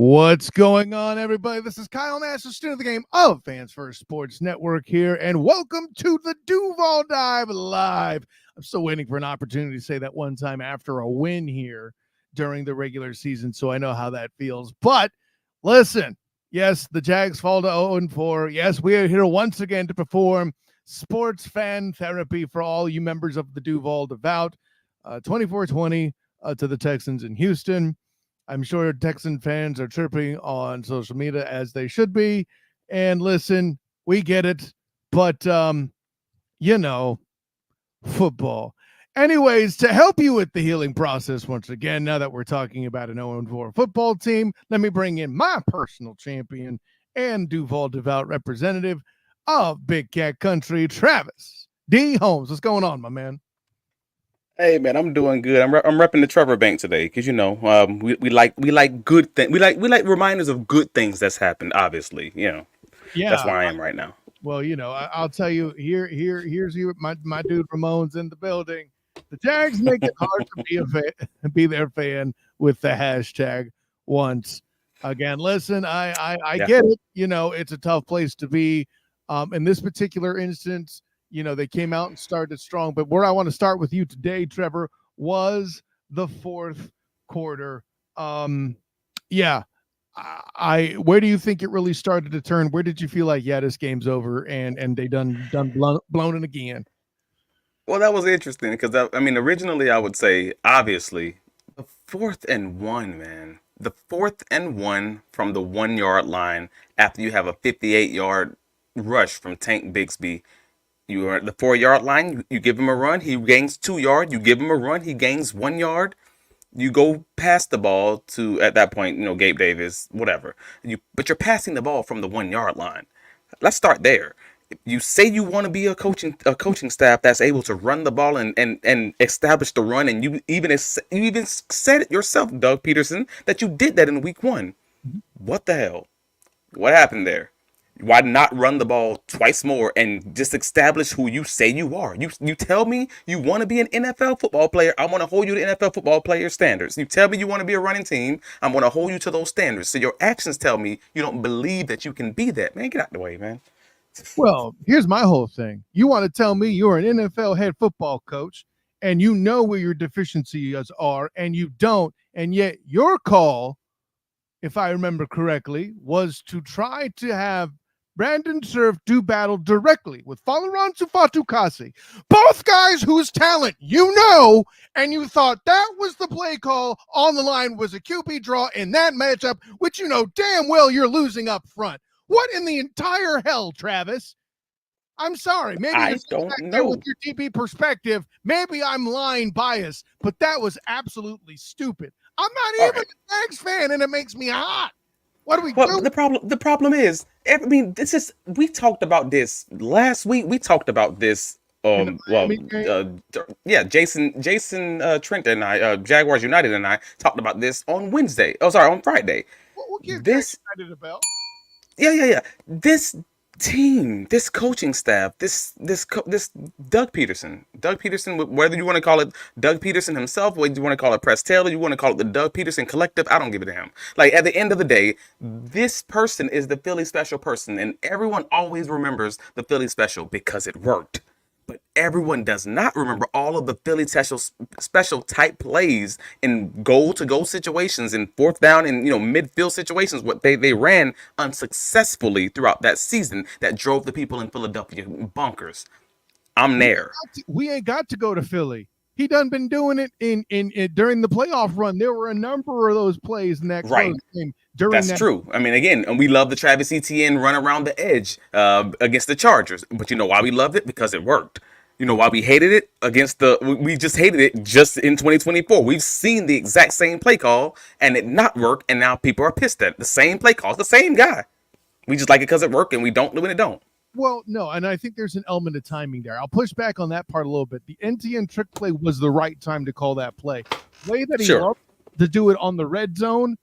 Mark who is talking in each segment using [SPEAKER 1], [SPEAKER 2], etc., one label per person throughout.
[SPEAKER 1] What's going on, everybody? This is Kyle Nash, the student of the game of Fans First Sports Network here, and welcome to the Duval Dive Live. I'm still waiting for an opportunity to say that one time after a win here during the regular season, so I know how that feels. But listen, yes, the Jags fall to 0-4. Yes, we are here once again to perform sports fan therapy for all you members of the Duval Devout. 24-20 to the Texans in Houston. I'm sure Texan fans are chirping on social media as they should be. And listen, we get it, but football. Anyways, to help you with the healing process once again, now that we're talking about an 0-4 football team, let me bring in my personal champion and Duval Devout representative of Big Cat Country, Travis D. Holmes. What's going on, my man?
[SPEAKER 2] Hey man, I'm doing good. I'm repping the Trevor Bank today because we like good things. We like reminders of good things that's happened. Obviously, that's
[SPEAKER 1] Yeah.
[SPEAKER 2] where I am right now.
[SPEAKER 1] Well, I'll tell you, here's you, my dude Ramon's in the building. The Jags make it hard to be their fan with the hashtag once again. Listen, I
[SPEAKER 2] Yeah.
[SPEAKER 1] get it. It's a tough place to be. In this particular instance, they came out and started strong. But where I want to start with you today, Trevor, was the fourth quarter. Yeah, where do you think it really started to turn? Where did you feel like, yeah, this game's over and they done blown it again?
[SPEAKER 2] Well, that was interesting because originally I would say obviously the 4th and 1, man. The 4th and 1 from the 1 yard line after you have a 58-yard rush from Tank Bigsby. You are at the 4 yard line. You give him a run. He gains 2 yards. You give him a run. He gains 1 yard. You go past the ball to, at that point, Gabe Davis, whatever. But you're passing the ball from the 1 yard line. Let's start there. You say you want to be a coaching staff that's able to run the ball and establish the run, and you even said it yourself, Doug Peterson, that you did that in week 1. What the hell? What happened there? Why not run the ball twice more and just establish who you say you are? You tell me you want to be an NFL football player. I want to hold you to NFL football player standards. You tell me you want to be a running team. I'm going to hold you to those standards. So your actions tell me you don't believe that you can be that. Man, get out the way, man.
[SPEAKER 1] Well, here's my whole thing. You want to tell me you're an NFL head football coach and you know where your deficiencies are and you don't, and yet your call, if I remember correctly, was to try to have Brandon Surf do battle directly with Falaron Fatukasi, both guys whose talent and you thought that was the play call on the line was a QB draw in that matchup, which damn well you're losing up front. What in the entire hell, Travis? I'm sorry. Maybe
[SPEAKER 2] I don't know.
[SPEAKER 1] with your DB perspective, maybe I'm lying biased, but that was absolutely stupid. I'm not even a Jags fan, and it makes me hot. What do we do?
[SPEAKER 2] The problem is, we talked about this last week. We talked about this. Jason Trent and I, Jaguars United and I talked about this on Wednesday. Oh, sorry, on Friday.
[SPEAKER 1] We'll give Jags United a bell.
[SPEAKER 2] Yeah. This team, this coaching staff, this Doug Peterson, whether you want to call it Doug Peterson himself, whether you want to call it Press Taylor, you want to call it the Doug Peterson Collective, I don't give a damn. Like, at the end of the day, this person is the Philly special person, and everyone always remembers the Philly special because it worked. But everyone does not remember all of the Philly special type plays in goal-to-goal situations, in 4th down and midfield situations. What they ran unsuccessfully throughout that season that drove the people in Philadelphia bonkers. I'm there.
[SPEAKER 1] We ain't got to go to Philly. He done been doing it in during the playoff run. There were a number of those plays in that close game.
[SPEAKER 2] That's true. I mean, again, and we love the Travis Etienne run around the edge against the Chargers. But you know why we loved it? Because it worked. You know why we hated it? We just hated it just in 2024. We've seen the exact same play call and it not work, and now people are pissed at it. The same play call, the same guy. We just like it because it worked, and we don't when it don't.
[SPEAKER 1] Well, no, and I think there's an element of timing there. I'll push back on that part a little bit. The NTN trick play was the right time to call that play. The way that he loved to do it on the red zone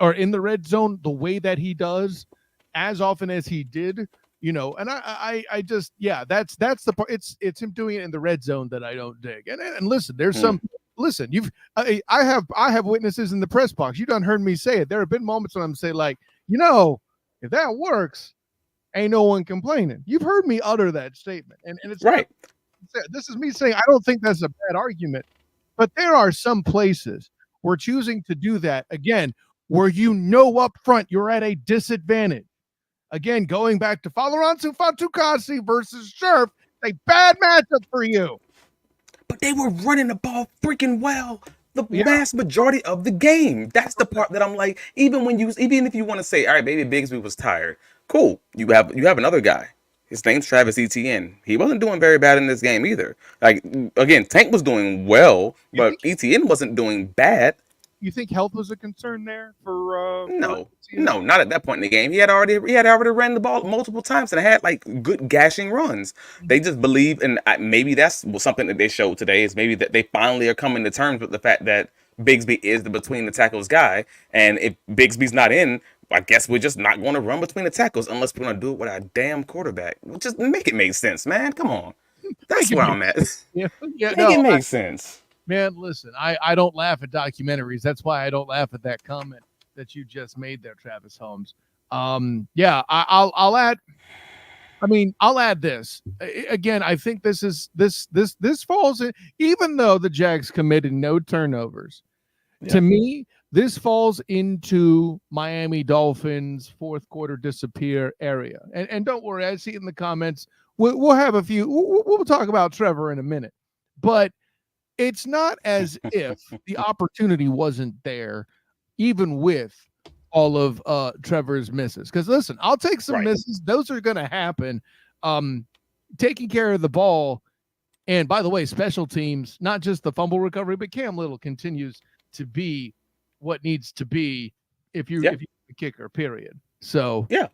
[SPEAKER 1] or in the red zone, the way that he does as often as he did, and I just, that's the part. It's him doing it in the red zone that I don't dig. And listen, there's some listen, I have witnesses in the press box. You done heard me say it. There have been moments when I'm say like, if that works, ain't no one complaining. You've heard me utter that statement, and it's
[SPEAKER 2] Right.
[SPEAKER 1] not. This is me saying I don't think that's a bad argument, but there are some places where choosing to do that again, where up front you're at a disadvantage. Again, going back to Falaransu Fatukasi versus Scherf, a bad matchup for you.
[SPEAKER 2] But they were running the ball freaking well the vast majority of the game. That's the part that I'm like, even if you want to say, all right, maybe Bigsby was tired, cool. You have another guy. His name's Travis Etienne. He wasn't doing very bad in this game either. Like, again, Tank was doing well, but Etienne wasn't doing bad.
[SPEAKER 1] You think health was a concern there for
[SPEAKER 2] no, not at that point in the game. He had already ran the ball multiple times and had like good gashing runs. They just believe, and maybe that's something that they showed today, is maybe that they finally are coming to terms with the fact that Bigsby is the between the tackles guy, and if Bigsby's not in, I guess we're just not going to run between the tackles unless we're going to do it with our damn quarterback. Just make it make sense, man. Come on, that's where I'm at. Make it make sense.
[SPEAKER 1] Man, listen, I don't laugh at documentaries. That's why I don't laugh at that comment that you just made there, Travis Holmes. I'll add. I mean, I'll add this again. I think this falls in, even though the Jags committed no turnovers. Yeah. To me, this falls into Miami Dolphins fourth quarter disappear area. And don't worry, I see it in the comments. We'll have a few. We'll talk about Trevor in a minute, but it's not as if the opportunity wasn't there, even with all of Trevor's misses. Because listen, I'll take some misses. Those are going to happen. Taking care of the ball, and by the way, special teams, not just the fumble recovery, but Cam Little continues to be what needs to be if you're the kicker. Period. So
[SPEAKER 2] yeah.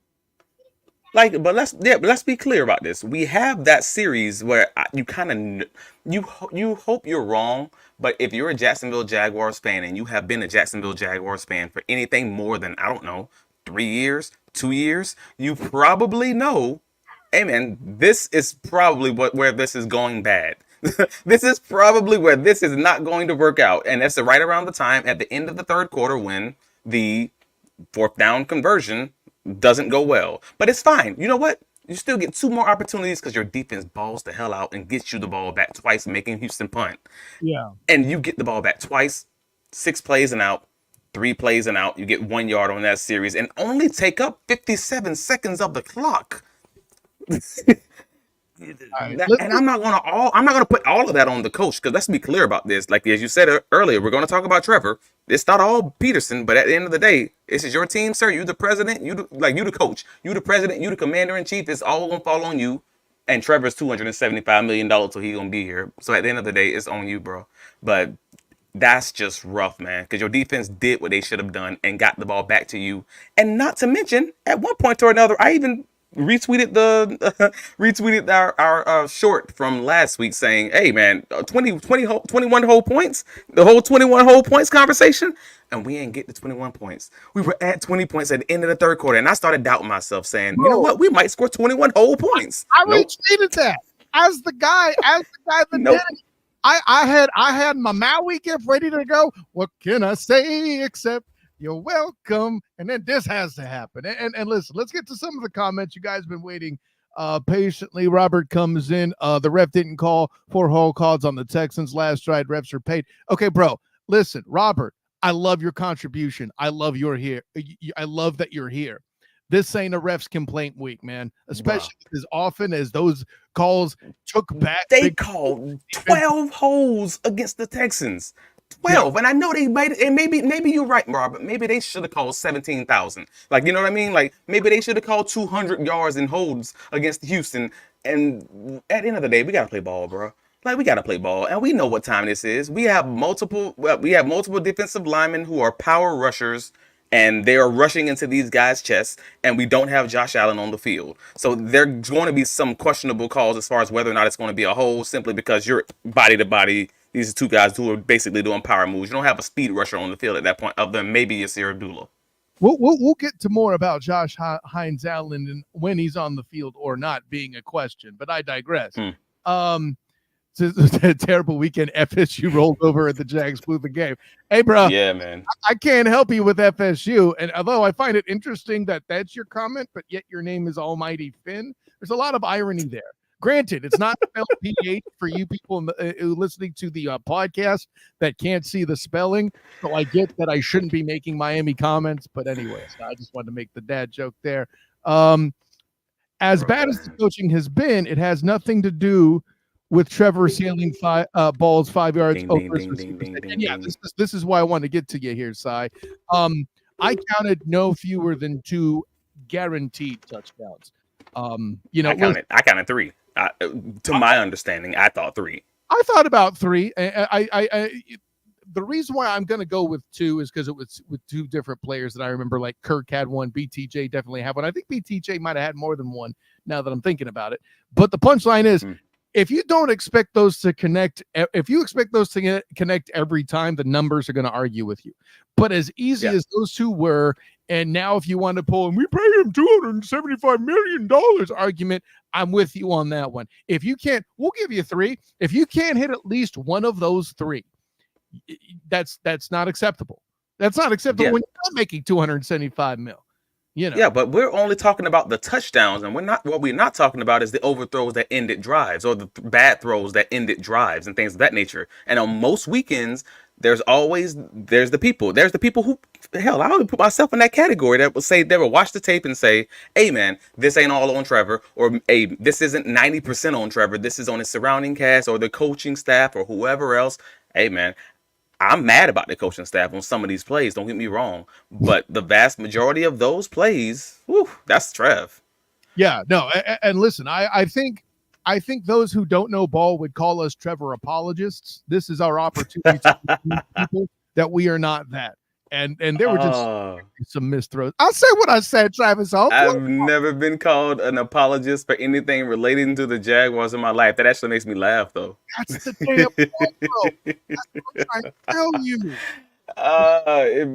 [SPEAKER 2] But let's be clear about this. We have that series where you kind of you hope you're wrong, but if you're a Jacksonville Jaguars fan and you have been a Jacksonville Jaguars fan for anything more than 3 years, 2 years, you probably know, hey man, this is probably where this is going bad. This is probably where this is not going to work out, and that's right around the time at the end of the third quarter when the fourth down conversion doesn't go well. But it's fine. You know what? You still get 2 more opportunities because your defense balls the hell out and gets you the ball back twice, making Houston punt.
[SPEAKER 1] Yeah.
[SPEAKER 2] And you get the ball back twice, 6 plays and out, 3 plays and out. You get 1 yard on that series and only take up 57 seconds of the clock. And I'm not gonna put all of that on the coach, because let's be clear about this. Like as you said earlier, we're gonna talk about Trevor. It's not all Peterson, but at the end of the day, this is your team, sir. You the president. You the coach. You the president. You the commander in chief. It's all gonna fall on you. And Trevor's $275 million, so he's gonna be here. So at the end of the day, it's on you, bro. But that's just rough, man, because your defense did what they should have done and got the ball back to you. And not to mention, at one point or another, I even retweeted our short from last week saying, hey man, 21 whole points, the whole 21 whole points conversation, and we ain't get to 21 points. We were at 20 points at the end of the third quarter, and I started doubting myself, saying, you know what, we might score 21 whole points.
[SPEAKER 1] I retweeted that as the guy that did it. I had my Maui gift ready to go. What can I say except you're welcome. And then this has to happen. And listen, let's get to some of the comments. You guys have been waiting patiently. Robert comes in. The ref didn't call 4 whole calls on the Texans last drive. Refs are paid. Okay, bro. Listen, Robert, I love your contribution. I love you're here. I love that you're here. This ain't a ref's complaint week, man. Especially as often as those calls took back.
[SPEAKER 2] They called 12 holes against the Texans. 12, and I know they made it, and maybe you're right, Robert. Maybe they should have called 17,000. Like, you know what I mean? Like, maybe they should have called 200 yards in holds against Houston. And at the end of the day, we gotta play ball, bro. Like, we gotta play ball, and we know what time this is. We have multiple defensive linemen who are power rushers, and they are rushing into these guys' chests, and we don't have Josh Allen on the field. So there's going to be some questionable calls as far as whether or not it's going to be a hold, simply because you're body to body. These are 2 guys who are basically doing power moves. You don't have a speed rusher on the field at that point, other than maybe Yasir Abdullah.
[SPEAKER 1] We'll get to more about Josh Hines-Allen and when he's on the field or not being a question, but I digress. It's a terrible weekend. FSU rolled over and the Jags blew the game. Hey, bro,
[SPEAKER 2] Yeah, man.
[SPEAKER 1] I can't help you with FSU. And although I find it interesting that that's your comment, but yet your name is Almighty Finn, there's a lot of irony there. Granted, it's not spelled PH for you people listening to the podcast that can't see the spelling. So I get that I shouldn't be making Miami comments. But anyways, I just wanted to make the dad joke there. As bad as the coaching has been, it has nothing to do with Trevor sailing balls 5 yards over his receivers. And yeah, this is why I want to get to you here, Cy. I counted no fewer than 2 guaranteed touchdowns.
[SPEAKER 2] I counted 3. To my understanding, I thought 3.
[SPEAKER 1] I thought about 3. The reason why I'm going to go with 2 is because it was with 2 different players that I remember. Like Kirk had one, BTJ definitely had one. I think BTJ might have had more than one now that I'm thinking about it. But the punchline is, if you don't expect those to connect, if you expect those to connect every time, the numbers are going to argue with you. But as easy as those 2 were, and now if you want to pull and we pay him $275 million argument, I'm with you on that one. If you can't, we'll give you 3. If you can't hit at least one of those 3, that's not acceptable. That's not acceptable when you're not making $275 million.
[SPEAKER 2] Yeah, but we're only talking about the touchdowns, and what we're not talking about is the overthrows that ended drives, or the bad throws that ended drives, and things of that nature. And on most weekends, there's the people who, hell, I would put myself in that category that will say, they will watch the tape and say, hey man, this ain't all on Trevor, or hey, this isn't 90% on Trevor, this is on his surrounding cast or the coaching staff or whoever else. Hey man, I'm mad about the coaching staff on some of these plays, don't get me wrong, but the vast majority of those plays, that's Trev.
[SPEAKER 1] Yeah, no, and listen, I think those who don't know ball would call us Trevor apologists. This is our opportunity to prove people that we are not that. And there were just some misthrows. I'll say what I said, Travis.
[SPEAKER 2] I've never been called an apologist for anything relating to the Jaguars in my life. That actually makes me laugh, though.
[SPEAKER 1] That's the damn point, bro. That's what I'm trying to tell you.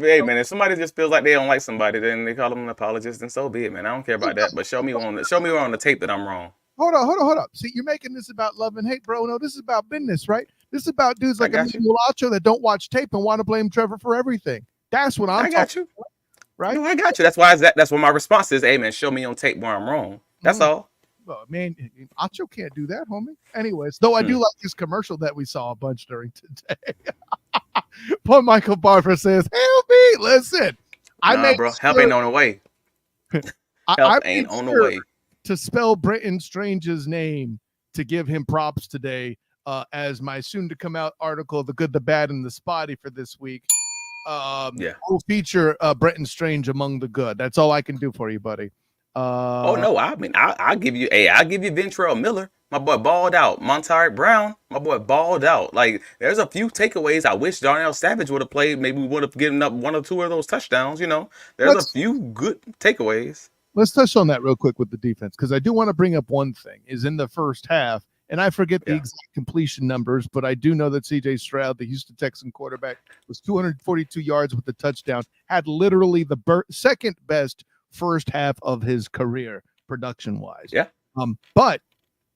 [SPEAKER 2] Hey man, if somebody just feels like they don't like somebody, then they call them an apologist, and so be it, man. I don't care about that. But show me on the tape that I'm wrong.
[SPEAKER 1] Hold on. See, you're making this about love and hate, bro. No, this is about business, right? This is about dudes like Emmanuel Acho that don't watch tape and want to blame Trevor for everything. That's what I'm talking about, right?
[SPEAKER 2] No, I got you. That's why that's what my response is. Hey man, show me on tape where I'm wrong. That's all.
[SPEAKER 1] Well, man, Acho can't do that, homie. Anyways, though I do like this commercial that we saw a bunch during today. Poor Michael Barber says, help me. Listen,
[SPEAKER 2] help ain't on the way. Help ain't on the way.
[SPEAKER 1] To spell Brenton Strange's name to give him props today as my soon-to-come out article, The Good, the Bad, and the Spotty for this week. Will feature Brenton Strange among the good. That's all I can do for you, buddy.
[SPEAKER 2] I'll give you Ventrell Miller. My boy balled out. Montaric Brown, my boy balled out. Like, there's a few takeaways I wish Darnell Savage would have played. Maybe we would have given up 1 or 2 of those touchdowns. There's a few good takeaways.
[SPEAKER 1] Let's touch on that real quick with the defense, because I do want to bring up one thing. Is in the first half, and I forget the exact completion numbers, but I do know that C.J. Stroud, the Houston Texans quarterback, was 242 yards with the touchdown, had literally the second best first half of his career production-wise.
[SPEAKER 2] Yeah.
[SPEAKER 1] But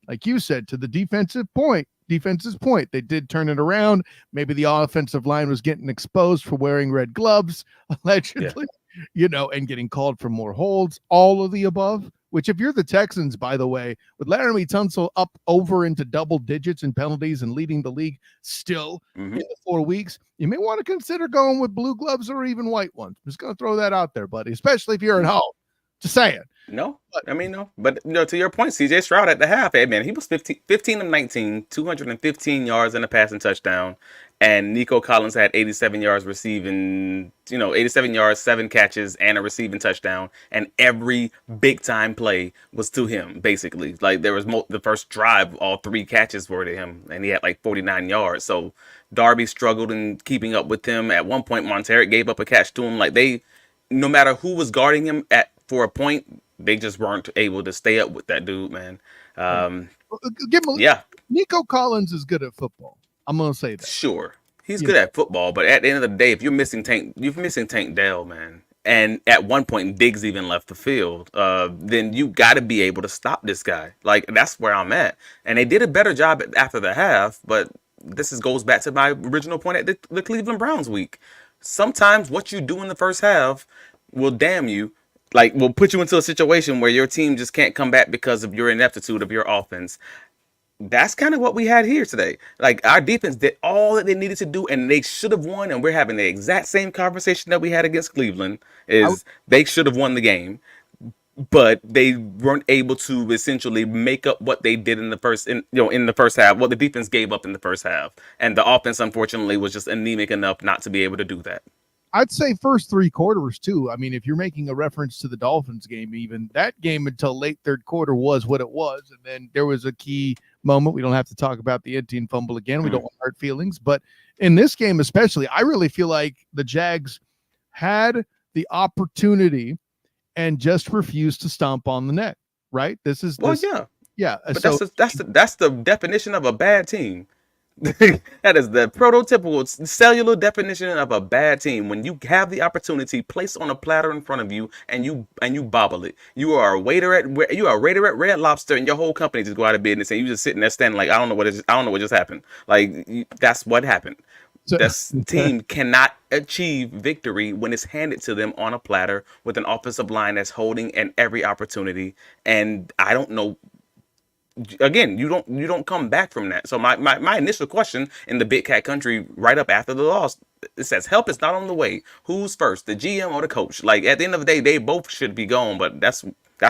[SPEAKER 1] like you said, to the defense's point, they did turn it around. Maybe the offensive line was getting exposed for wearing red gloves, allegedly. And getting called for more holds, all of the above, which if you're the Texans, by the way, with Laramie Tunsil up over into double digits in penalties and leading the league still in the 4 weeks, you may want to consider going with blue gloves or even white ones. I'm just going to throw that out there, buddy, especially if you're at home. Just saying.
[SPEAKER 2] No. But to your point, CJ Stroud at the half, man, he was 15 of 19, 215 yards and a passing touchdown. And Nico Collins had 87 yards receiving, 87 yards, 7 catches, and a receiving touchdown. And every big time play was to him, basically. Like, there was the first drive, all 3 catches were to him, and he had like 49 yards. So Darby struggled in keeping up with him. At one point, Montaric gave up a catch to him. Like, no matter who was guarding him for a point, they just weren't able to stay up with that dude, man.
[SPEAKER 1] Nico Collins is good at football. I'm gonna say that.
[SPEAKER 2] Sure, he's good at football, but at the end of the day, if you're missing Tank Dell, man, and at one point Diggs even left the field, then you got to be able to stop this guy. Like, that's where I'm at. And they did a better job after the half, but goes back to my original point at the Cleveland Browns week. Sometimes what you do in the first half will damn you, like will put you into a situation where your team just can't come back because of your ineptitude of your offense. That's kind of what we had here today. Like, our defense did all that they needed to do, and they should have won. And we're having the exact same conversation that we had against Cleveland.
[SPEAKER 1] I,
[SPEAKER 2] Is they should have won the game, but they weren't able to essentially make up what they did in the first half. What the defense gave up in the first half, and the offense unfortunately was just anemic enough not to be able to do that.
[SPEAKER 1] I'd say first three quarters too. I mean, if you're making a reference to the Dolphins game, even that game until late third quarter was what it was. And then there was a key moment. We don't have to talk about the 18 fumble again. We don't want hurt feelings. But in this game especially, I really feel like the Jags had the opportunity and just refused to stomp on the neck, right? This is yeah.
[SPEAKER 2] But
[SPEAKER 1] So
[SPEAKER 2] that's the definition of a bad team. That is the prototypical cellular definition of a bad team. When you have the opportunity placed on a platter in front of you and you bobble it. You are a waiter at Red Lobster, and your whole company just go out of business, and you just sitting there standing like, I don't know what just happened. Like, that's what happened. This team cannot achieve victory when it's handed to them on a platter with an offensive line that's holding at every opportunity. And I don't know. Again, you don't come back from that. So my initial question in the Big Cat Country right up after the loss, it says help is not on the way. Who's first, the GM or the coach? Like, at the end of the day, they both should be gone. But that's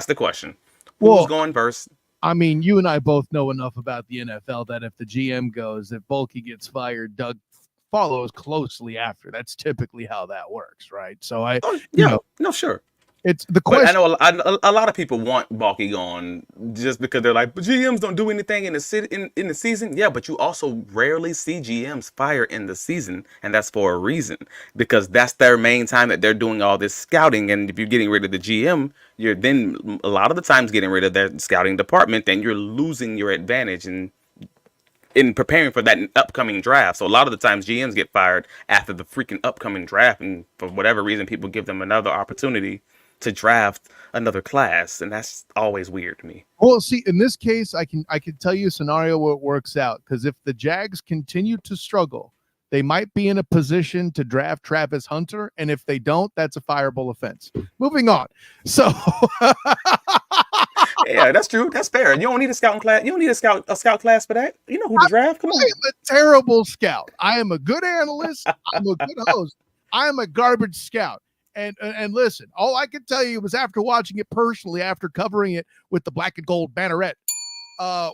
[SPEAKER 2] the question. Who's going first?
[SPEAKER 1] I mean, you and I both know enough about the NFL that if the GM goes, if Bulky gets fired, Doug follows closely after. That's typically how that works, right? So
[SPEAKER 2] Sure.
[SPEAKER 1] It's the question.
[SPEAKER 2] But I know a lot of people want Balky gone just because they're like, but GMs don't do anything in the season. Yeah, but you also rarely see GMs fire in the season, and that's for a reason, because that's their main time that they're doing all this scouting. And if you're getting rid of the GM, you're then a lot of the times getting rid of their scouting department, then you're losing your advantage in preparing for that upcoming draft. So a lot of the times GMs get fired after the freaking upcoming draft, and for whatever reason, people give them another opportunity to draft another class, and that's always weird to me.
[SPEAKER 1] Well, see, in this case, I can tell you a scenario where it works out, because if the Jags continue to struggle, they might be in a position to draft Travis Hunter, and if they don't, that's a fireable offense. Moving on. So
[SPEAKER 2] yeah, that's true. That's fair. You don't need a scouting class. You don't need a scout class for that. You know who to draft. Come on.
[SPEAKER 1] I am a terrible scout. I am a good analyst. I'm a good host. I am a garbage scout. And listen, all I can tell you was, after watching it personally, after covering it with the black and gold banneret,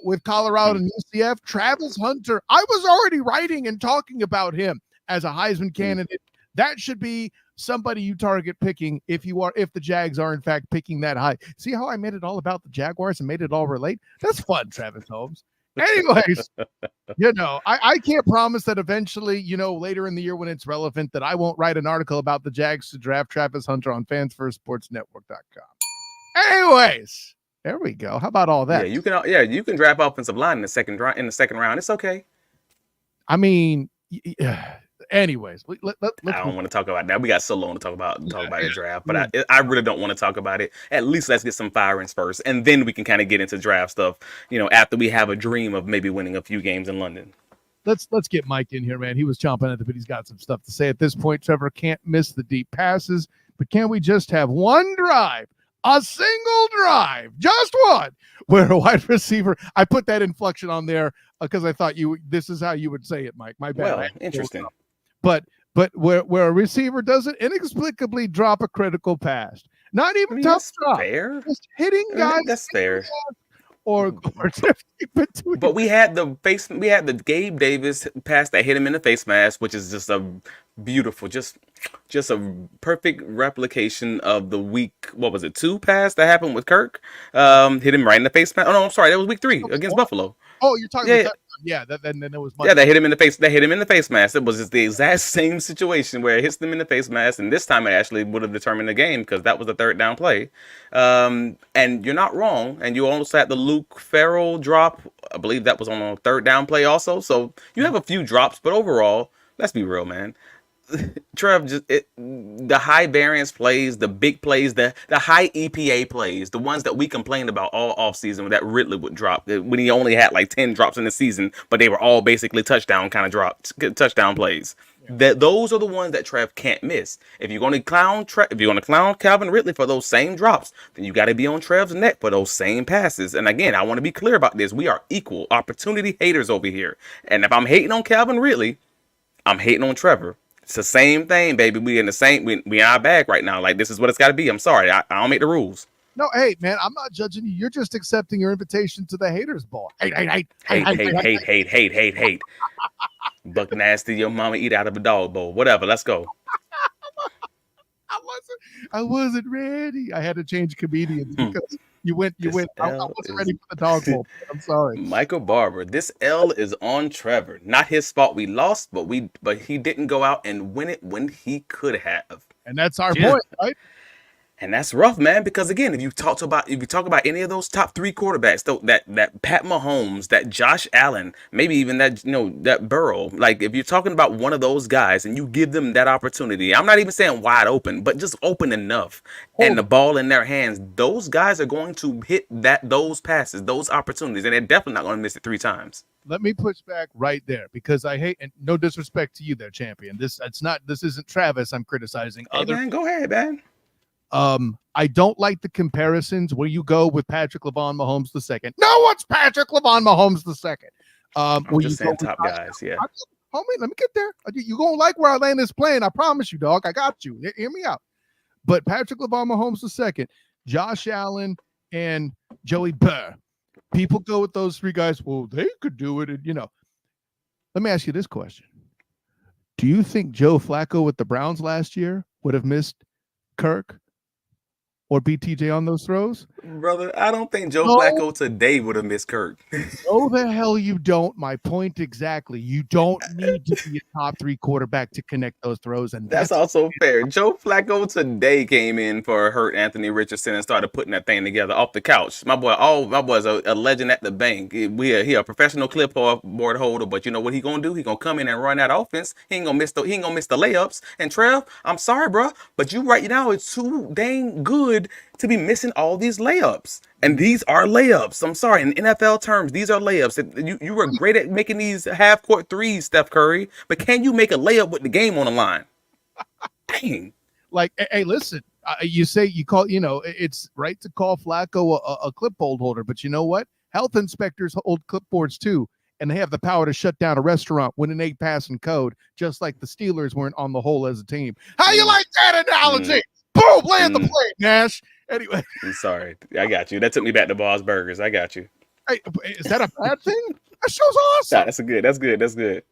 [SPEAKER 1] with Colorado and UCF, Travis Hunter, I was already writing and talking about him as a Heisman candidate. That should be somebody you target picking if the Jags are in fact picking that high. See how I made it all about the Jaguars and made it all relate? That's fun, Travis Holmes. Anyways, I can't promise that eventually, later in the year when it's relevant, that I won't write an article about the Jags to draft Travis Hunter on fansfirstsportsnetwork.com. Anyways, there we go. How about all that?
[SPEAKER 2] Yeah, you can draft offensive line in the second round. It's okay.
[SPEAKER 1] I mean, anyways,
[SPEAKER 2] I don't want to talk about that. We got so long to talk about the draft, but I really don't want to talk about it. At least let's get some firings first, and then we can kind of get into draft stuff. After we have a dream of maybe winning a few games in London.
[SPEAKER 1] Let's get Mike in here, man. He was chomping at the bit. He's got some stuff to say. At this point, Trevor can't miss the deep passes, but can we just have one drive? A single drive, just one, where a wide receiver, I put that inflection on there because I thought this is how you would say it, Mike. My bad.
[SPEAKER 2] Well, interesting.
[SPEAKER 1] But where a receiver doesn't inexplicably drop a critical pass, not even tough drop,
[SPEAKER 2] fair.
[SPEAKER 1] Just hitting guys.
[SPEAKER 2] That's fair.
[SPEAKER 1] Or
[SPEAKER 2] but we had the Gabe Davis pass that hit him in the face mask, which is just a beautiful, just a perfect replication of the week. What was it? 2 pass that happened with Kirk. Hit him right in the face mask. Oh no, I'm sorry, that was week 3 against Buffalo.
[SPEAKER 1] Oh, you're talking about then it was
[SPEAKER 2] that hit him in the face. That hit him in the face mask. It was just the exact same situation where it hits them in the face mask, and this time it actually would have determined the game because that was the third down play. And you're not wrong. And you also had the Luke Farrell drop. I believe that was on a third down play also. So you have a few drops, but overall, let's be real, man. Trev, the high variance plays, the big plays, the high EPA plays, the ones that we complained about all offseason that Ridley would drop when he only had like 10 drops in the season, but they were all basically touchdown kind of drops, touchdown plays. That those are the ones that Trev can't miss. If you're going to clown Calvin Ridley for those same drops, then you got to be on Trev's neck for those same passes. And again, I want to be clear about this: we are equal opportunity haters over here. And if I'm hating on Calvin Ridley, I'm hating on Trevor. It's the same thing, baby. We in the same. We in our bag right now. Like, this is what it's got to be. I'm sorry, I don't make the rules.
[SPEAKER 1] No, hey, man, I'm not judging you. You're just accepting your invitation to the haters ball.
[SPEAKER 2] Hate. Buck nasty, your mama eat out of a dog bowl. Whatever. Let's go.
[SPEAKER 1] I wasn't ready. I had to change comedians because you went. I wasn't ready for the dog bowl. I'm sorry.
[SPEAKER 2] Michael Barber. This L is on Trevor. Not his fault we lost, but he didn't go out and win it when he could have.
[SPEAKER 1] And that's our point, right?
[SPEAKER 2] And that's rough, man, because again, if you talk about any of those top 3 quarterbacks, that Pat Mahomes, that Josh Allen, maybe even that Burrow, like if you're talking about one of those guys and you give them that opportunity, I'm not even saying wide open, but just open enough and the ball in their hands, those guys are going to hit those passes, those opportunities, and they're definitely not going to miss it 3 times.
[SPEAKER 1] Let me push back right there because I hate, and no disrespect to you there, champion. This isn't Travis I'm criticizing.
[SPEAKER 2] Hey, man, go ahead, man.
[SPEAKER 1] I don't like the comparisons where you go with Patrick LeVon Mahomes II. No one's Patrick LeVon Mahomes II.
[SPEAKER 2] I'm just saying top guys, yeah.
[SPEAKER 1] Homie, let me get there. You gonna like where I land this plane? I promise you, dog. I got you. Hear me out. But Patrick LeVon Mahomes II, Josh Allen, and Joey Burr. People go with those 3 guys. Well, they could do it, and Let me ask you this question: do you think Joe Flacco with the Browns last year would have missed Kirk or BTJ on those throws?
[SPEAKER 2] Brother, I don't think Joe Flacco today would have missed Kirk.
[SPEAKER 1] No, the hell you don't. My point exactly. You don't need to be a top 3 quarterback to connect those throws. And
[SPEAKER 2] that's also fair. Joe Flacco today came in for a hurt Anthony Richardson and started putting that thing together off the couch. My boy's a legend at the bank. He a professional clipboard holder, but you know what he gonna do? He gonna come in and run that offense. He ain't gonna miss the layups. And Trev, I'm sorry, bro, but you right now it's too dang good to be missing all these layups. And these are layups. I'm sorry. In NFL terms, these are layups. You were great at making these half-court threes, Steph Curry, but can you make a layup with the game on the line? Dang.
[SPEAKER 1] Like, hey, listen, it's right to call Flacco a clipboard holder, but you know what? Health inspectors hold clipboards too, and they have the power to shut down a restaurant with an 8 passing code, just like the Steelers weren't on the whole as a team. How you like that analogy? Boom, land the plane, Nash. Anyway.
[SPEAKER 2] I'm sorry. I got you. That took me back to Bob's Burgers. I got you.
[SPEAKER 1] Hey, is that a bad thing? That show's awesome.
[SPEAKER 2] Nah, that's good.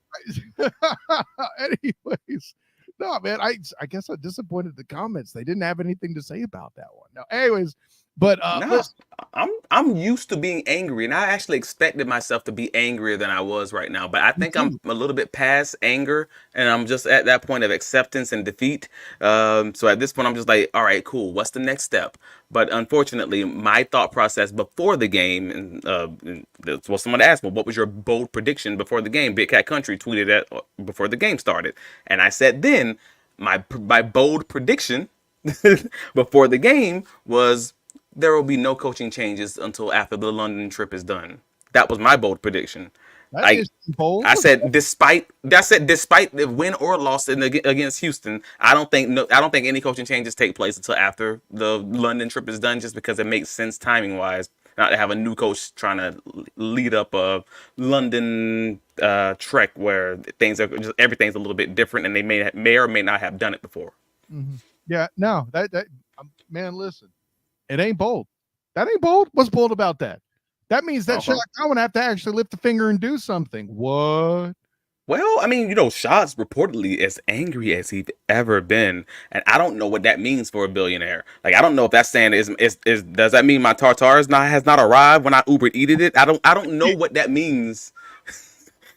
[SPEAKER 1] Anyways. No, man, I guess I'm disappointed in the comments. They didn't have anything to say about that one. No, anyways, but
[SPEAKER 2] I'm used to being angry, and I actually expected myself to be angrier than I was right now. But I think I'm a little bit past anger, and I'm just at that point of acceptance and defeat. So at this point, I'm just like, all right, cool. What's the next step? But unfortunately, my thought process before the game, and that's what someone asked me, what was your bold prediction before the game? Big Cat Country tweeted that before the game started, and I said then my bold prediction before the game was there will be no coaching changes until after the London trip is done. That was my bold prediction.
[SPEAKER 1] Is bold.
[SPEAKER 2] I said despite the win or loss against Houston, I don't think any coaching changes take place until after the London trip is done, just because it makes sense timing wise not to have a new coach trying to lead up a London trek where everything's a little bit different, and they may or may not have done it before.
[SPEAKER 1] Mm-hmm. Yeah, no, that man, listen. It ain't bold. That ain't bold. What's bold about that? That means that Shaq Cowan have to actually lift a finger and do something. What?
[SPEAKER 2] Well, I mean, Shaq's reportedly as angry as he's ever been, and I don't know what that means for a billionaire. Like, I don't know if that's saying does that mean my tartare has not arrived when I Uber eated it? I don't know what that means.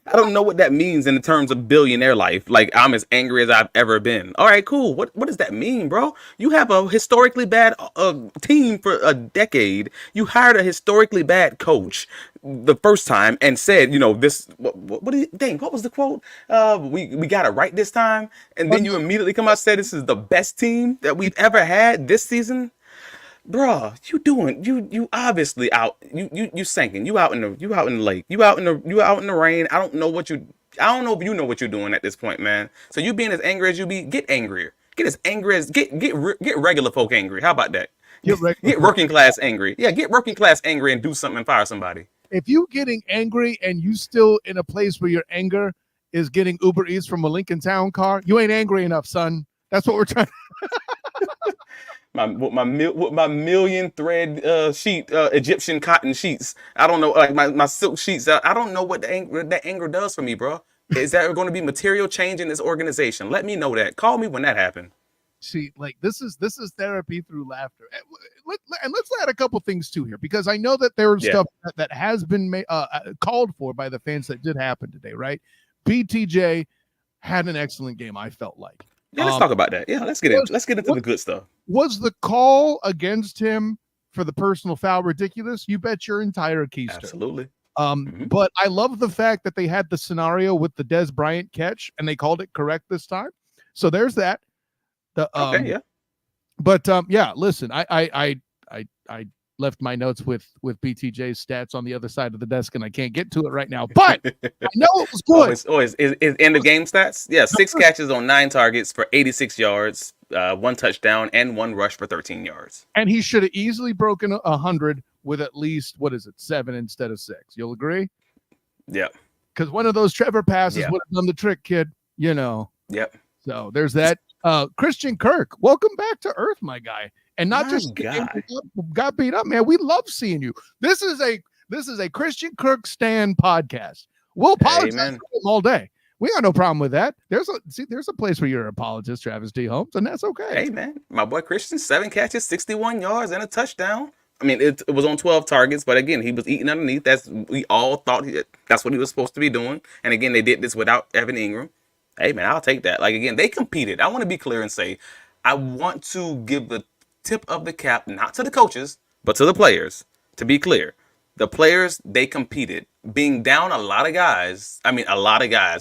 [SPEAKER 2] I don't know what that means in terms of billionaire life. Like, I'm as angry as I've ever been. All right, cool. What does that mean, bro? You have a historically bad team for a decade. You hired a historically bad coach the first time and said, this. What do you think? What was the quote? We got it right this time. And then you immediately come out and say this is the best team that we've ever had this season. Bruh, you obviously out you sinking. You out in the lake. You out in the rain. I don't know if you know what you're doing at this point, man. So you being as angry as you be, get angrier. Get as angry as get regular folk angry. How about that? Get working class angry. Yeah, get working class angry and do something and fire somebody.
[SPEAKER 1] If you getting angry and you still in a place where your anger is getting Uber Eats from a Lincoln Town car, you ain't angry enough, son. That's what we're trying.
[SPEAKER 2] My million thread sheet Egyptian cotton sheets. I don't know, like my silk sheets. I don't know what that anger does for me, bro. Is that going to be material change in this organization? Let me know that. Call me when that happened.
[SPEAKER 1] See, like this is therapy through laughter. And let's add a couple things too here, because I know that there is stuff that has been called for by the fans that did happen today, right? BTJ had an excellent game, I felt like.
[SPEAKER 2] Yeah, let's talk about that. Yeah, let's get into the good stuff.
[SPEAKER 1] Was the call against him for the personal foul ridiculous? You bet your entire keister.
[SPEAKER 2] Absolutely.
[SPEAKER 1] But I love the fact that they had the scenario with the Des Bryant catch and they called it correct this time. So there's that.
[SPEAKER 2] Okay, yeah.
[SPEAKER 1] But yeah, listen, I left my notes with BTJ's stats on the other side of the desk, and I can't get to it right now. But I know it was good.
[SPEAKER 2] Always is end of game stats. Yeah, 6 catches on 9 targets for 86 yards, 1 touchdown, and 1 rush for 13 yards.
[SPEAKER 1] And he should have easily broken 100 with at least 7 instead of 6. You'll agree?
[SPEAKER 2] Yeah.
[SPEAKER 1] Because one of those Trevor passes would have done the trick, kid.
[SPEAKER 2] Yep.
[SPEAKER 1] So there's that. Christian Kirk, welcome back to Earth, my guy. And not just got beat up, man. We love seeing you. This is a Christian Kirk stan podcast. We'll apologize for him all day. We got no problem with that. There's a place where you're an apologist, Travis D. Holmes, and that's okay.
[SPEAKER 2] Hey man, my boy Christian, 7 catches, 61 yards, and a touchdown. I mean, it was on 12 targets, but again, he was eating underneath. We all thought that's what he was supposed to be doing. And again, they did this without Evan Ingram. Hey man, I'll take that. Like again, they competed. I want to be clear and say, I want to give the tip of the cap not to the coaches, but to the players. To be clear, the players, they competed. Being down a lot of guys.